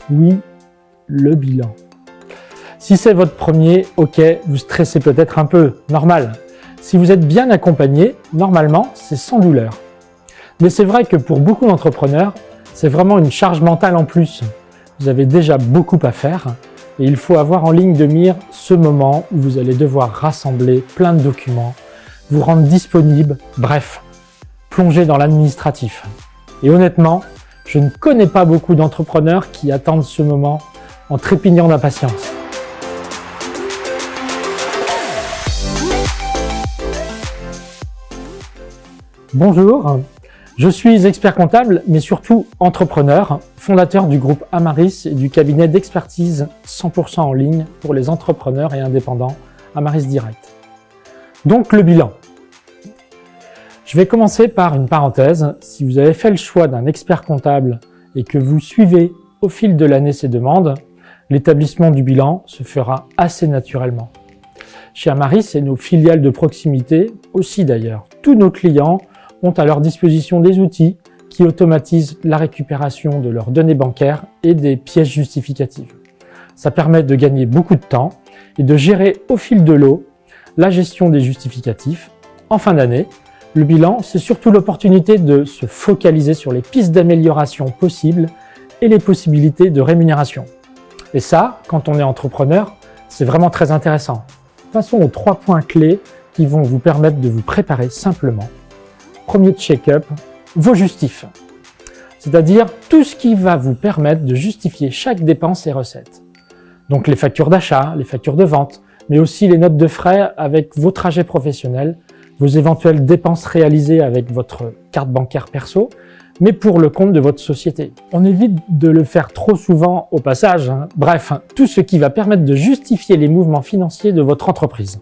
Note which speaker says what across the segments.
Speaker 1: Oui, le bilan. Si c'est votre premier, ok, vous stressez peut-être un peu, normal. Si vous êtes bien accompagné, normalement, c'est sans douleur. Mais c'est vrai que pour beaucoup d'entrepreneurs, c'est vraiment une charge mentale en plus. Vous avez déjà beaucoup à faire et il faut avoir en ligne de mire ce moment où vous allez devoir rassembler plein de documents, vous rendre disponible, bref, plonger dans l'administratif. Et honnêtement, je ne connais pas beaucoup d'entrepreneurs qui attendent ce moment en trépignant d'impatience. Bonjour, je suis expert comptable, mais surtout entrepreneur, fondateur du groupe Amaris et du cabinet d'expertise 100% en ligne pour les entrepreneurs et indépendants Amaris Direct. Donc le bilan. Je vais commencer par une parenthèse. Si vous avez fait le choix d'un expert comptable et que vous suivez au fil de l'année ces demandes, l'établissement du bilan se fera assez naturellement. Chez Amaris et nos filiales de proximité aussi d'ailleurs, tous nos clients ont à leur disposition des outils qui automatisent la récupération de leurs données bancaires et des pièces justificatives. Ça permet de gagner beaucoup de temps et de gérer au fil de l'eau la gestion des justificatifs. En fin d'année, le bilan, c'est surtout l'opportunité de se focaliser sur les pistes d'amélioration possibles et les possibilités de rémunération. Et ça, quand on est entrepreneur, c'est vraiment très intéressant. Passons aux 3 points clés qui vont vous permettre de vous préparer simplement. Premier check-up, vos justifs. C'est-à-dire tout ce qui va vous permettre de justifier chaque dépense et recette. Donc les factures d'achat, les factures de vente, mais aussi les notes de frais avec vos trajets professionnels, vos éventuelles dépenses réalisées avec votre carte bancaire perso, mais pour le compte de votre société. On évite de le faire trop souvent au passage. Bref, tout ce qui va permettre de justifier les mouvements financiers de votre entreprise.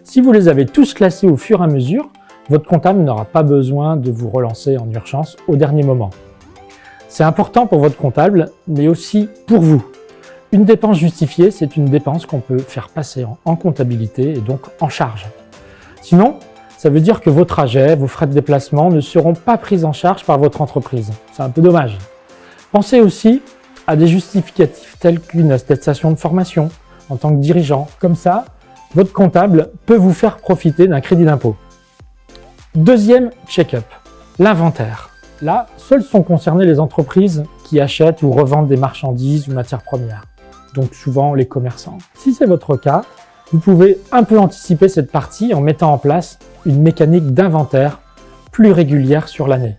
Speaker 1: Si vous les avez tous classés au fur et à mesure, votre comptable n'aura pas besoin de vous relancer en urgence au dernier moment. C'est important pour votre comptable, mais aussi pour vous. Une dépense justifiée, c'est une dépense qu'on peut faire passer en comptabilité et donc en charge. Sinon, ça veut dire que vos trajets, vos frais de déplacement ne seront pas pris en charge par votre entreprise. C'est un peu dommage. Pensez aussi à des justificatifs tels qu'une attestation de formation en tant que dirigeant. Comme ça, votre comptable peut vous faire profiter d'un crédit d'impôt. Deuxième check-up, l'inventaire. Là, seuls sont concernés les entreprises qui achètent ou revendent des marchandises ou matières premières, donc souvent les commerçants. Si c'est votre cas, vous pouvez un peu anticiper cette partie en mettant en place une mécanique d'inventaire plus régulière sur l'année.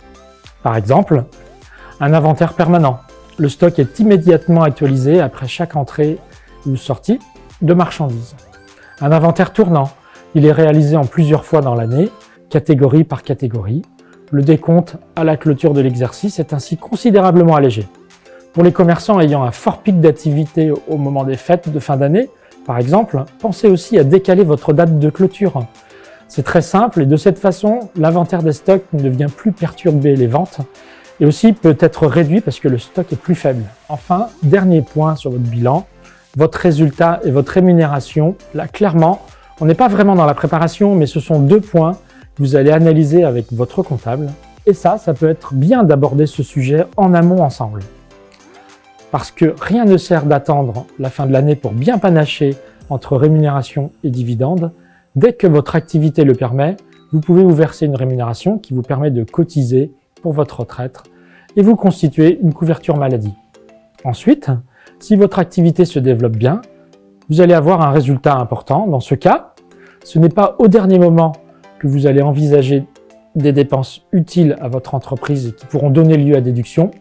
Speaker 1: Par exemple, un inventaire permanent. Le stock est immédiatement actualisé après chaque entrée ou sortie de marchandises. Un inventaire tournant. Il est réalisé en plusieurs fois dans l'année, catégorie par catégorie. Le décompte à la clôture de l'exercice est ainsi considérablement allégé. Pour les commerçants ayant un fort pic d'activité au moment des fêtes de fin d'année, par exemple, pensez aussi à décaler votre date de clôture. C'est très simple et de cette façon, l'inventaire des stocks ne vient plus perturber les ventes et aussi peut être réduit parce que le stock est plus faible. Enfin, dernier point sur votre bilan, votre résultat et votre rémunération. Là, clairement, on n'est pas vraiment dans la préparation, mais ce sont 2 points que vous allez analyser avec votre comptable. Et ça peut être bien d'aborder ce sujet en amont ensemble. Parce que rien ne sert d'attendre la fin de l'année pour bien panacher entre rémunération et dividendes. Dès que votre activité le permet, vous pouvez vous verser une rémunération qui vous permet de cotiser pour votre retraite et vous constituer une couverture maladie. Ensuite, si votre activité se développe bien, vous allez avoir un résultat important. Dans ce cas, ce n'est pas au dernier moment que vous allez envisager des dépenses utiles à votre entreprise et qui pourront donner lieu à déduction.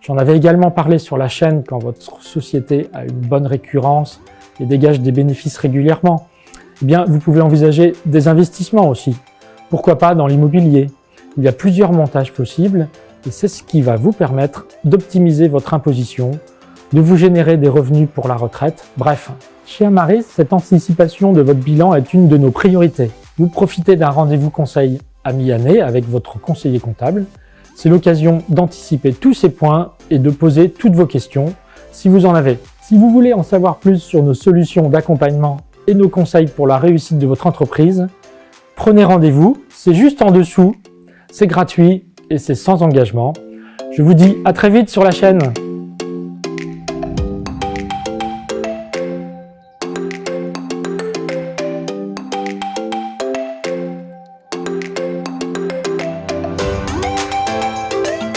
Speaker 1: J'en avais également parlé sur la chaîne quand votre société a une bonne récurrence et dégage des bénéfices régulièrement. Eh bien, vous pouvez envisager des investissements aussi. Pourquoi pas dans l'immobilier? Il y a plusieurs montages possibles et c'est ce qui va vous permettre d'optimiser votre imposition, de vous générer des revenus pour la retraite. Bref, chez Amaris, cette anticipation de votre bilan est une de nos priorités. Vous profitez d'un rendez-vous conseil à mi-année avec votre conseiller comptable. C'est l'occasion d'anticiper tous ces points et de poser toutes vos questions si vous en avez. Si vous voulez en savoir plus sur nos solutions d'accompagnement et nos conseils pour la réussite de votre entreprise, prenez rendez-vous, c'est juste en dessous, c'est gratuit et c'est sans engagement. Je vous dis à très vite sur la chaîne.